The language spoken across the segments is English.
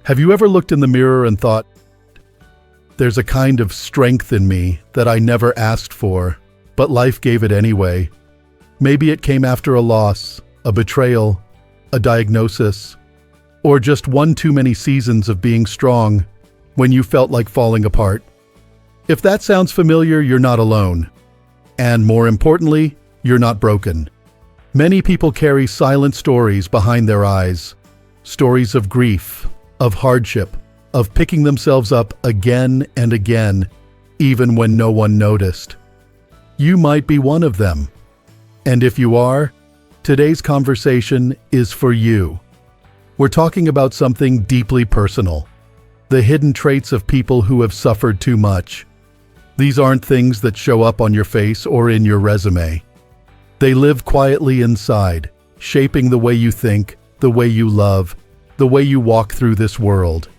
Have you ever looked in the mirror and thought, there's a kind of strength in me that I never asked for, but life gave it anyway? Maybe it came after a loss, a betrayal, a diagnosis, or just one too many seasons of being strong when you felt like falling apart. If that sounds familiar, you're not alone. And more importantly, you're not broken. Many people carry silent stories behind their eyes. Stories of grief, of hardship, of picking themselves up again and again, even when no one noticed. You might be one of them. And if you are, today's conversation is for you. We're talking about something deeply personal, the hidden traits of people who have suffered too much. These aren't things that show up on your face or in your resume. They live quietly inside, shaping the way you think, the way you love, the way you walk through this world.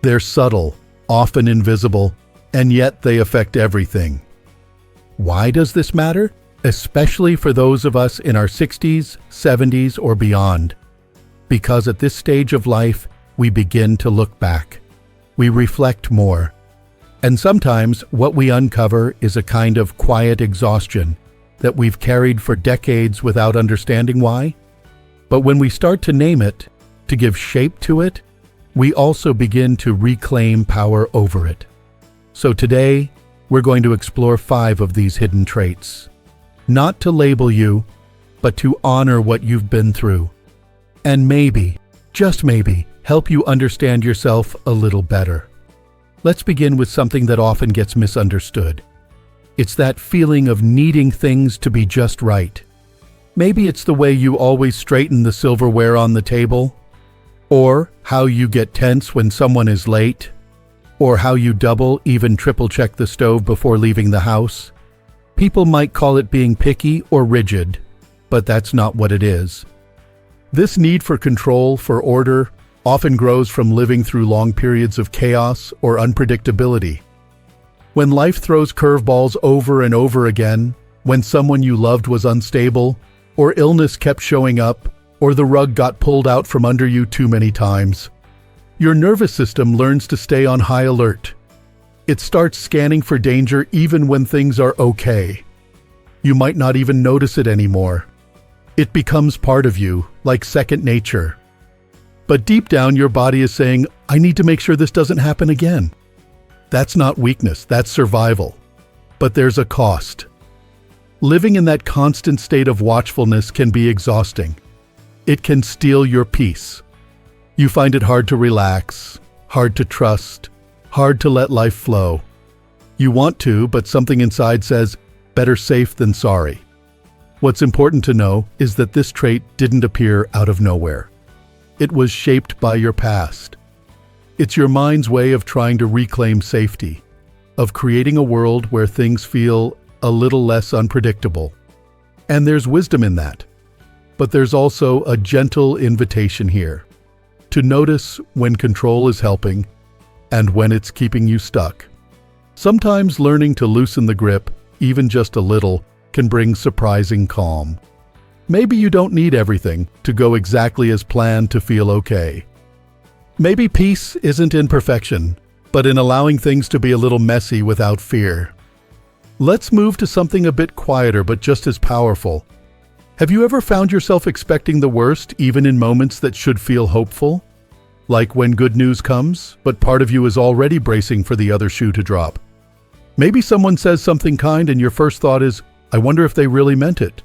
They're subtle, often invisible, and yet they affect everything. Why does this matter? Especially for those of us in our 60s, 70s, or beyond. Because at this stage of life, we begin to look back. We reflect more. And sometimes what we uncover is a kind of quiet exhaustion that we've carried for decades without understanding why. But when we start to name it, to give shape to it, we also begin to reclaim power over it. So today, we're going to explore 5 of these hidden traits. Not to label you, but to honor what you've been through. And maybe, just maybe, help you understand yourself a little better. Let's begin with something that often gets misunderstood. It's that feeling of needing things to be just right. Maybe it's the way you always straighten the silverware on the table, or how you get tense when someone is late, or how you double, even triple check the stove before leaving the house. People might call it being picky or rigid, but that's not what it is. This need for control, for order, often grows from living through long periods of chaos or unpredictability. When life throws curveballs over and over again, when someone you loved was unstable, or illness kept showing up, or the rug got pulled out from under you too many times, your nervous system learns to stay on high alert. It starts scanning for danger even when things are okay. You might not even notice it anymore. It becomes part of you, like second nature. But deep down, your body is saying, I need to make sure this doesn't happen again. That's not weakness, that's survival. But there's a cost. Living in that constant state of watchfulness can be exhausting. It can steal your peace. You find it hard to relax, hard to trust, hard to let life flow. You want to, but something inside says, better safe than sorry. What's important to know is that this trait didn't appear out of nowhere. It was shaped by your past. It's your mind's way of trying to reclaim safety, of creating a world where things feel a little less unpredictable. And there's wisdom in that. But there's also a gentle invitation here to notice when control is helping and when it's keeping you stuck. Sometimes learning to loosen the grip, even just a little, can bring surprising calm. Maybe you don't need everything to go exactly as planned to feel okay. Maybe peace isn't in perfection, but in allowing things to be a little messy without fear. Let's move to something a bit quieter but just as powerful. Have you ever found yourself expecting the worst even in moments that should feel hopeful? Like when good news comes, but part of you is already bracing for the other shoe to drop. Maybe someone says something kind and your first thought is, I wonder if they really meant it.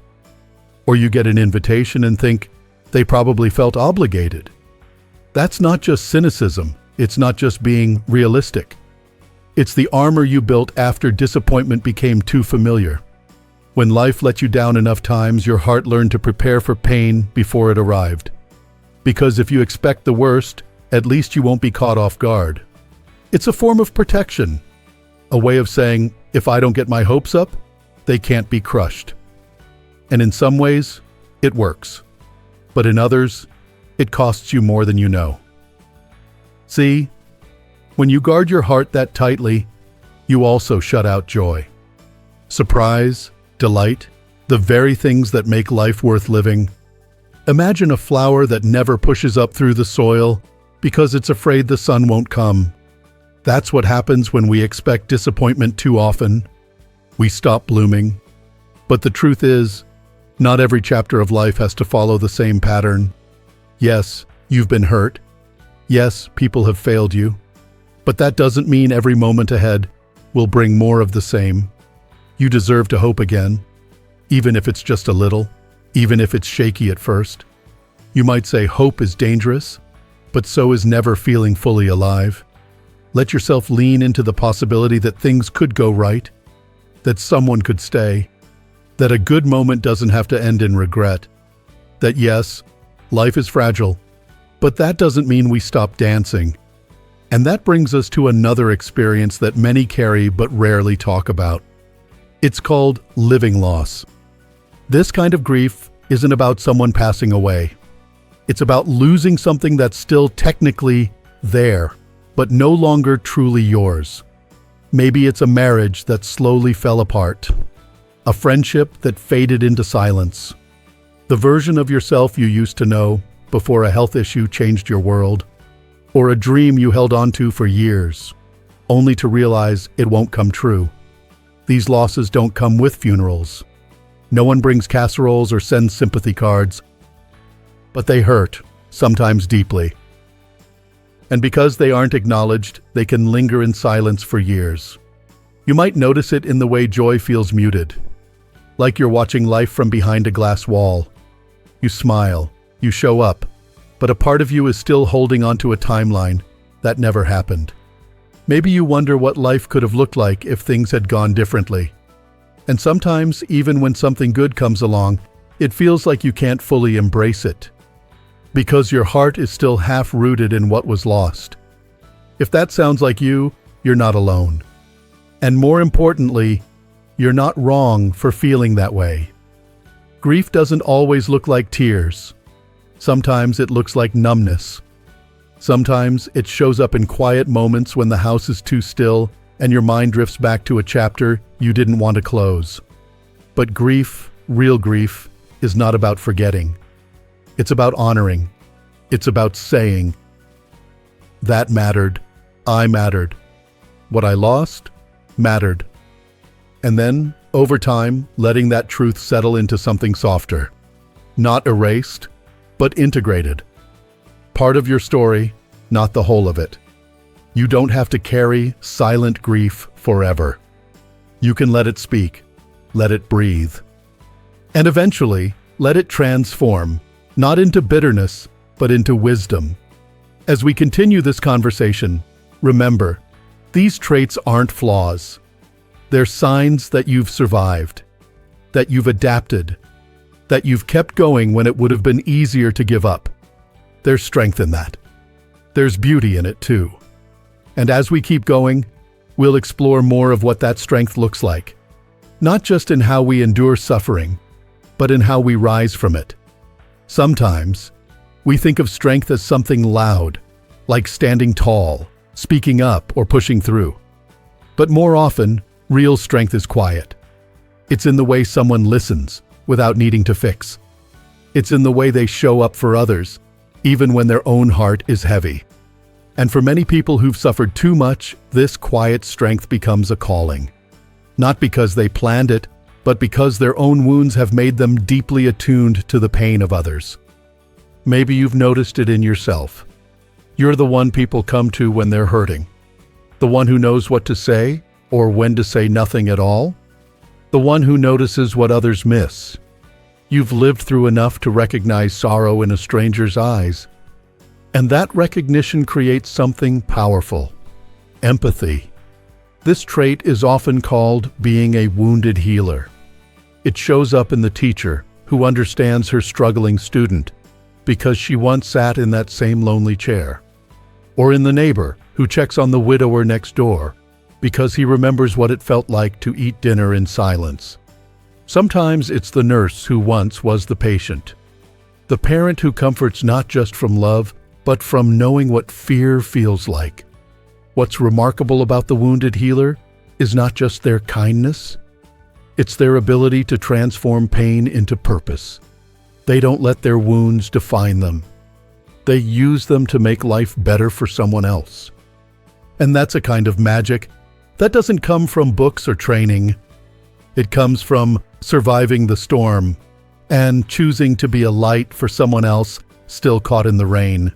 Or you get an invitation and think, they probably felt obligated. That's not just cynicism. It's not just being realistic. It's the armor you built after disappointment became too familiar. When life let you down enough times, your heart learned to prepare for pain before it arrived. Because if you expect the worst, at least you won't be caught off guard. It's a form of protection, a way of saying, if I don't get my hopes up, they can't be crushed. And in some ways, it works. But in others, it costs you more than you know. See, when you guard your heart that tightly, you also shut out joy. Surprise, delight, the very things that make life worth living. Imagine a flower that never pushes up through the soil, because it's afraid the sun won't come. That's what happens when we expect disappointment too often. We stop blooming. But the truth is, not every chapter of life has to follow the same pattern. Yes, you've been hurt. Yes, people have failed you. But that doesn't mean every moment ahead will bring more of the same. You deserve to hope again, even if it's just a little, even if it's shaky at first. You might say hope is dangerous, but so is never feeling fully alive. Let yourself lean into the possibility that things could go right, that someone could stay, that a good moment doesn't have to end in regret, that yes, life is fragile, but that doesn't mean we stop dancing. And that brings us to another experience that many carry but rarely talk about. It's called living loss. This kind of grief isn't about someone passing away. It's about losing something that's still technically there, but no longer truly yours. Maybe it's a marriage that slowly fell apart, a friendship that faded into silence, the version of yourself you used to know before a health issue changed your world, or a dream you held onto for years, only to realize it won't come true. These losses don't come with funerals. No one brings casseroles or sends sympathy cards, but they hurt, sometimes deeply. And because they aren't acknowledged, they can linger in silence for years. You might notice it in the way joy feels muted, like you're watching life from behind a glass wall. You smile, you show up, but a part of you is still holding onto a timeline that never happened. Maybe you wonder what life could have looked like if things had gone differently. And sometimes, even when something good comes along, it feels like you can't fully embrace it, because your heart is still half-rooted in what was lost. If that sounds like you, you're not alone. And more importantly, you're not wrong for feeling that way. Grief doesn't always look like tears. Sometimes it looks like numbness. Sometimes it shows up in quiet moments when the house is too still and your mind drifts back to a chapter you didn't want to close. But grief, real grief, is not about forgetting. It's about honoring. It's about saying, that mattered. I mattered. What I lost mattered. And then, over time, letting that truth settle into something softer. Not erased, but integrated. Part of your story, not the whole of it. You don't have to carry silent grief forever. You can let it speak, let it breathe. And eventually, let it transform, not into bitterness, but into wisdom. As we continue this conversation, remember, these traits aren't flaws. They're signs that you've survived, that you've adapted, that you've kept going when it would have been easier to give up. There's strength in that. There's beauty in it too. And as we keep going, we'll explore more of what that strength looks like. Not just in how we endure suffering, but in how we rise from it. Sometimes, we think of strength as something loud, like standing tall, speaking up, or pushing through. But more often, real strength is quiet. It's in the way someone listens without needing to fix. It's in the way they show up for others, even when their own heart is heavy. And for many people who've suffered too much, this quiet strength becomes a calling. Not because they planned it, but because their own wounds have made them deeply attuned to the pain of others. Maybe you've noticed it in yourself. You're the one people come to when they're hurting. The one who knows what to say, or when to say nothing at all. The one who notices what others miss. You've lived through enough to recognize sorrow in a stranger's eyes. And that recognition creates something powerful: empathy. This trait is often called being a wounded healer. It shows up in the teacher who understands her struggling student because she once sat in that same lonely chair. Or in the neighbor who checks on the widower next door because he remembers what it felt like to eat dinner in silence. Sometimes it's the nurse who once was the patient. The parent who comforts not just from love, but from knowing what fear feels like. What's remarkable about the wounded healer is not just their kindness, it's their ability to transform pain into purpose. They don't let their wounds define them. They use them to make life better for someone else. And that's a kind of magic that doesn't come from books or training. It comes from surviving the storm and choosing to be a light for someone else still caught in the rain.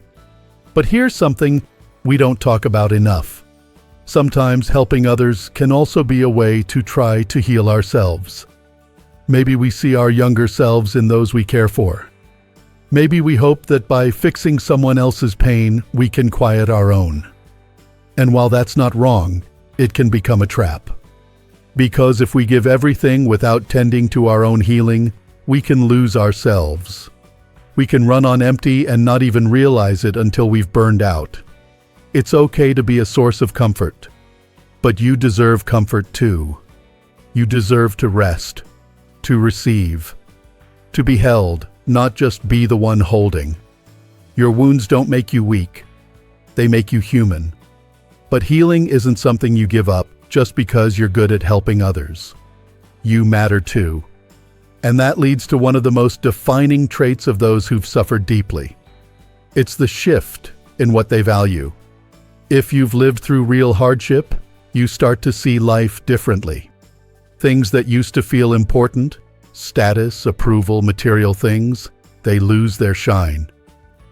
But here's something we don't talk about enough. Sometimes helping others can also be a way to try to heal ourselves. Maybe we see our younger selves in those we care for. Maybe we hope that by fixing someone else's pain, we can quiet our own. And while that's not wrong, it can become a trap. Because if we give everything without tending to our own healing, we can lose ourselves. We can run on empty and not even realize it until we've burned out. It's okay to be a source of comfort, but you deserve comfort too. You deserve to rest, to receive, to be held, not just be the one holding. Your wounds don't make you weak. They make you human. But healing isn't something you give up just because you're good at helping others. You matter too. And that leads to one of the most defining traits of those who've suffered deeply. It's the shift in what they value. If you've lived through real hardship, you start to see life differently. Things that used to feel important, status, approval, material things, they lose their shine.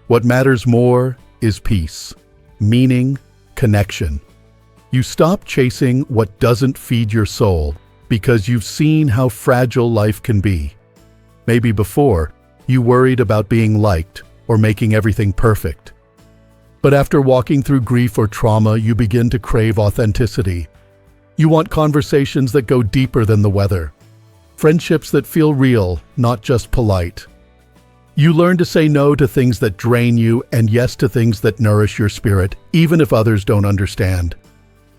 What matters more is peace, meaning, connection. You stop chasing what doesn't feed your soul because you've seen how fragile life can be. Maybe before, you worried about being liked or making everything perfect. But after walking through grief or trauma, you begin to crave authenticity. You want conversations that go deeper than the weather. Friendships that feel real, not just polite. You learn to say no to things that drain you and yes to things that nourish your spirit, even if others don't understand.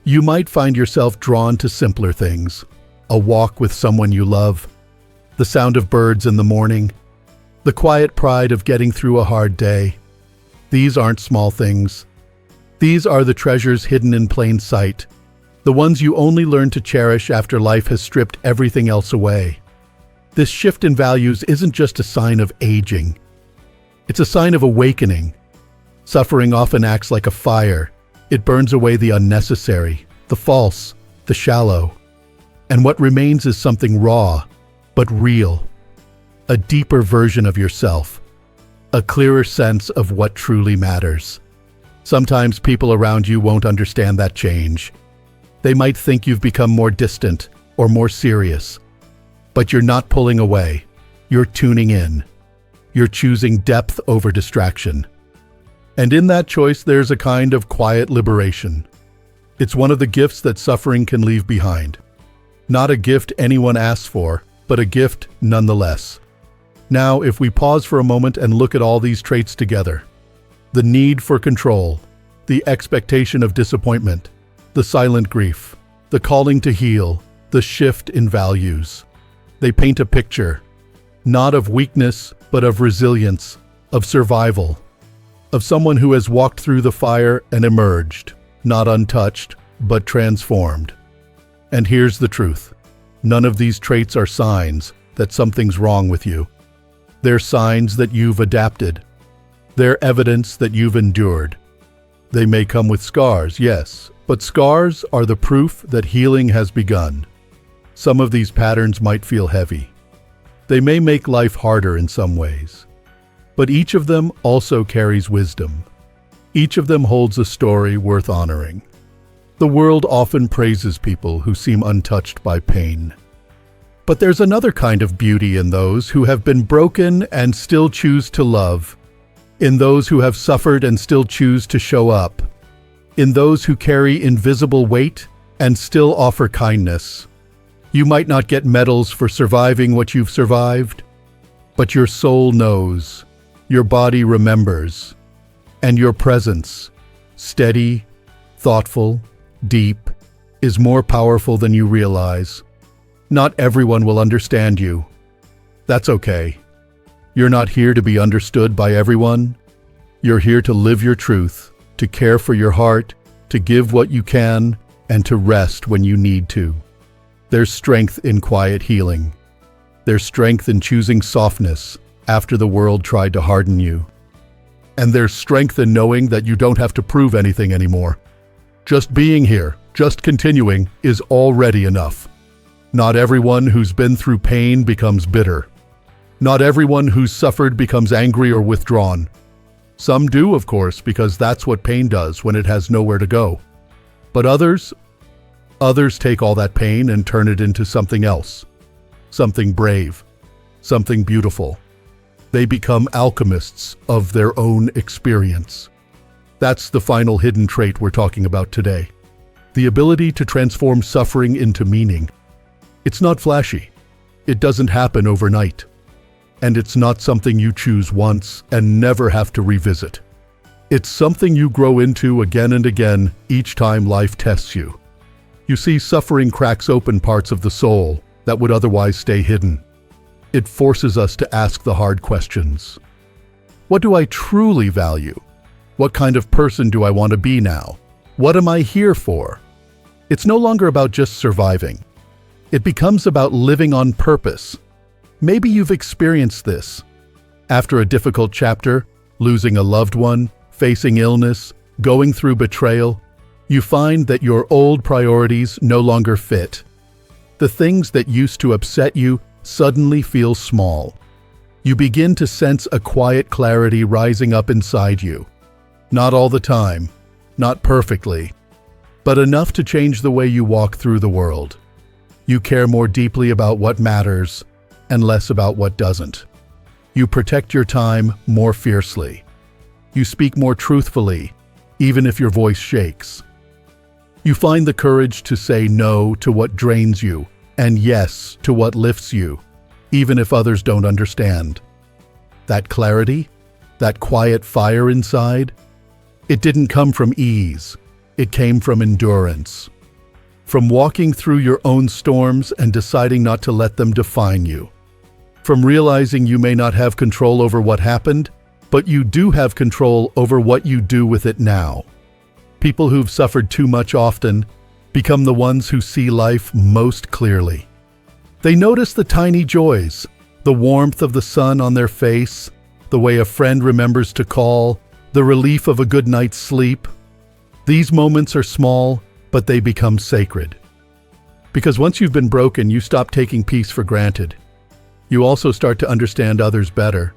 You might find yourself drawn to simpler things. A walk with someone you love. The sound of birds in the morning. The quiet pride of getting through a hard day. These aren't small things. These are the treasures hidden in plain sight. The ones you only learn to cherish after life has stripped everything else away. This shift in values isn't just a sign of aging. It's a sign of awakening. Suffering often acts like a fire. It burns away the unnecessary, the false, the shallow. And what remains is something raw, but real. A deeper version of yourself. A clearer sense of what truly matters. Sometimes people around you won't understand that change. They might think you've become more distant or more serious. But you're not pulling away. You're tuning in. You're choosing depth over distraction. And in that choice, there's a kind of quiet liberation. It's one of the gifts that suffering can leave behind. Not a gift anyone asks for, but a gift nonetheless. Now, if we pause for a moment and look at all these traits together, the need for control, the expectation of disappointment, the silent grief, the calling to heal, the shift in values. They paint a picture, not of weakness, but of resilience, of survival, of someone who has walked through the fire and emerged, not untouched, but transformed. And here's the truth. None of these traits are signs that something's wrong with you. They're signs that you've adapted. They're evidence that you've endured. They may come with scars, yes, but scars are the proof that healing has begun. Some of these patterns might feel heavy. They may make life harder in some ways. But each of them also carries wisdom. Each of them holds a story worth honoring. The world often praises people who seem untouched by pain. But there's another kind of beauty in those who have been broken and still choose to love, in those who have suffered and still choose to show up, in those who carry invisible weight and still offer kindness. You might not get medals for surviving what you've survived, but your soul knows, your body remembers, and your presence, steady, thoughtful, deep, is more powerful than you realize. Not everyone will understand you. That's okay. You're not here to be understood by everyone. You're here to live your truth, to care for your heart, to give what you can, and to rest when you need to. There's strength in quiet healing. There's strength in choosing softness after the world tried to harden you. And there's strength in knowing that you don't have to prove anything anymore. Just being here, just continuing, is already enough. Not everyone who's been through pain becomes bitter. Not everyone who's suffered becomes angry or withdrawn. Some do, of course, because that's what pain does when it has nowhere to go. But others take all that pain and turn it into something else. Something brave. Something beautiful. They become alchemists of their own experience. That's the final hidden trait we're talking about today. The ability to transform suffering into meaning. It's not flashy. It doesn't happen overnight. And it's not something you choose once and never have to revisit. It's something you grow into again and again each time life tests you. You see, suffering cracks open parts of the soul that would otherwise stay hidden. It forces us to ask the hard questions. What do I truly value? What kind of person do I want to be now? What am I here for? It's no longer about just surviving. It becomes about living on purpose. Maybe you've experienced this. After a difficult chapter, losing a loved one, facing illness, going through betrayal, you find that your old priorities no longer fit. The things that used to upset you suddenly feel small. You begin to sense a quiet clarity rising up inside you. Not all the time, not perfectly, but enough to change the way you walk through the world. You care more deeply about what matters and less about what doesn't. You protect your time more fiercely. You speak more truthfully, even if your voice shakes. You find the courage to say no to what drains you and yes to what lifts you, even if others don't understand. That clarity, that quiet fire inside, it didn't come from ease. It came from endurance. From walking through your own storms and deciding not to let them define you. From realizing you may not have control over what happened, but you do have control over what you do with it now. People who've suffered too much often become the ones who see life most clearly. They notice the tiny joys, the warmth of the sun on their face, the way a friend remembers to call, the relief of a good night's sleep. These moments are small, but they become sacred. Because once you've been broken, you stop taking peace for granted. You also start to understand others better.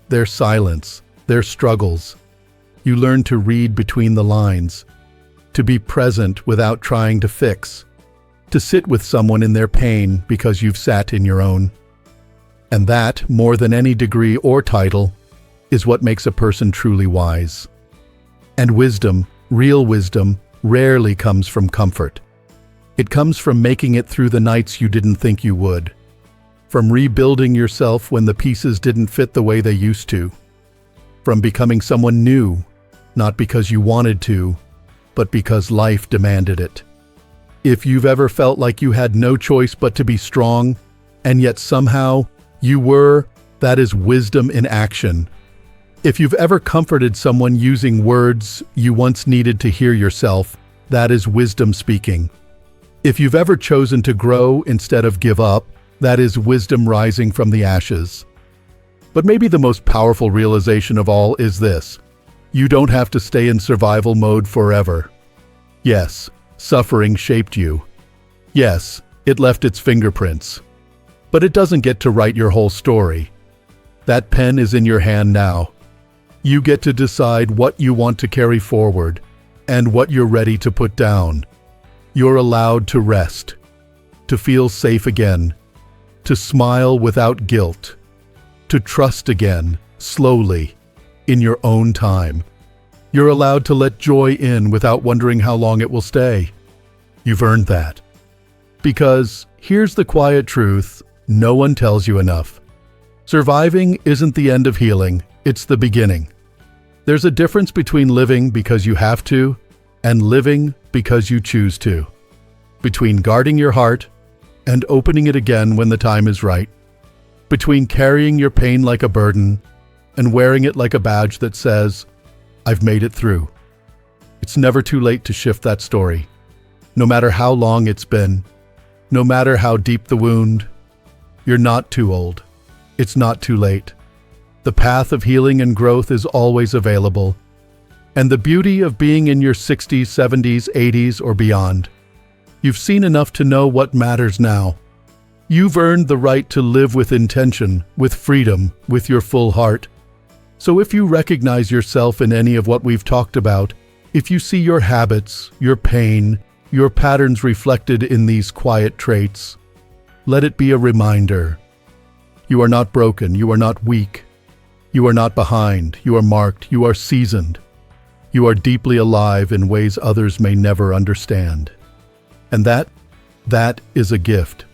Their silence, their struggles. You learn to read between the lines, to be present without trying to fix, to sit with someone in their pain because you've sat in your own. And that, more than any degree or title, is what makes a person truly wise. And wisdom, real wisdom, rarely comes from comfort. It comes from making it through the nights you didn't think you would. From rebuilding yourself when the pieces didn't fit the way they used to. From becoming someone new, not because you wanted to, but because life demanded it. If you've ever felt like you had no choice but to be strong, and yet somehow you were, that is wisdom in action. If you've ever comforted someone using words you once needed to hear yourself, that is wisdom speaking. If you've ever chosen to grow instead of give up, that is wisdom rising from the ashes. But maybe the most powerful realization of all is this: you don't have to stay in survival mode forever. Yes, suffering shaped you. Yes, it left its fingerprints. But it doesn't get to write your whole story. That pen is in your hand now. You get to decide what you want to carry forward and what you're ready to put down. You're allowed to rest, to feel safe again, to smile without guilt, to trust again, slowly, in your own time. You're allowed to let joy in without wondering how long it will stay. You've earned that. Because here's the quiet truth no one tells you enough. Surviving isn't the end of healing, it's the beginning. There's a difference between living because you have to and living because you choose to. Between guarding your heart and opening it again when the time is right. Between carrying your pain like a burden and wearing it like a badge that says, I've made it through. It's never too late to shift that story. No matter how long it's been, no matter how deep the wound, you're not too old. It's not too late. The path of healing and growth is always available. And the beauty of being in your 60s, 70s, 80s, or beyond. You've seen enough to know what matters now. You've earned the right to live with intention, with freedom, with your full heart. So if you recognize yourself in any of what we've talked about, if you see your habits, your pain, your patterns reflected in these quiet traits, let it be a reminder. You are not broken, you are not weak. You are not behind, you are marked, you are seasoned. You are deeply alive in ways others may never understand. And that is a gift.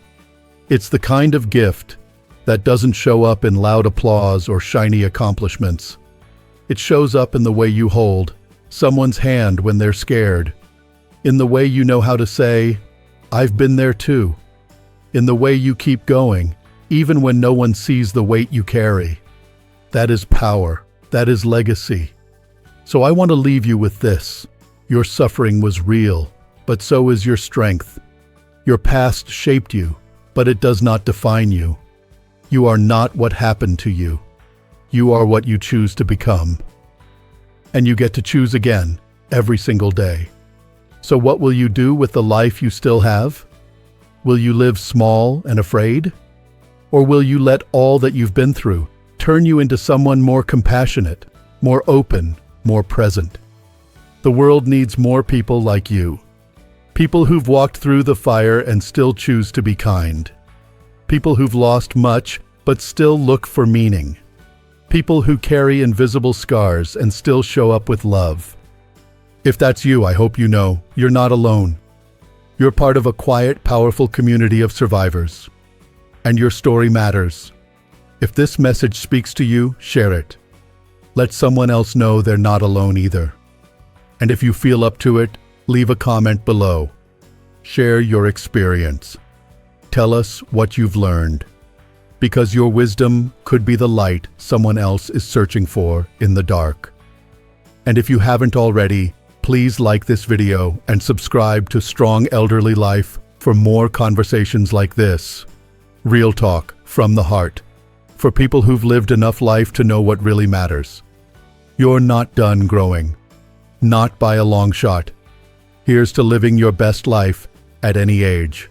It's the kind of gift that doesn't show up in loud applause or shiny accomplishments. It shows up in the way you hold someone's hand when they're scared, in the way you know how to say, "I've been there too," in the way you keep going, even when no one sees the weight you carry. That is power. That is legacy. So I want to leave you with this. Your suffering was real, but so is your strength. Your past shaped you, but it does not define you. You are not what happened to you. You are what you choose to become. And you get to choose again, every single day. So what will you do with the life you still have? Will you live small and afraid? Or will you let all that you've been through turn you into someone more compassionate, more open, more present? The world needs more people like you. People who've walked through the fire and still choose to be kind. People who've lost much but still look for meaning. People who carry invisible scars and still show up with love. If that's you, I hope you know you're not alone. You're part of a quiet, powerful community of survivors. And your story matters. If this message speaks to you, share it. Let someone else know they're not alone either. And if you feel up to it, leave a comment below. Share your experience. Tell us what you've learned. Because your wisdom could be the light someone else is searching for in the dark. And if you haven't already, please like this video and subscribe to Strong Elderly Life for more conversations like this. Real talk from the heart. For people who've lived enough life to know what really matters. You're not done growing. Not by a long shot. Here's to living your best life at any age.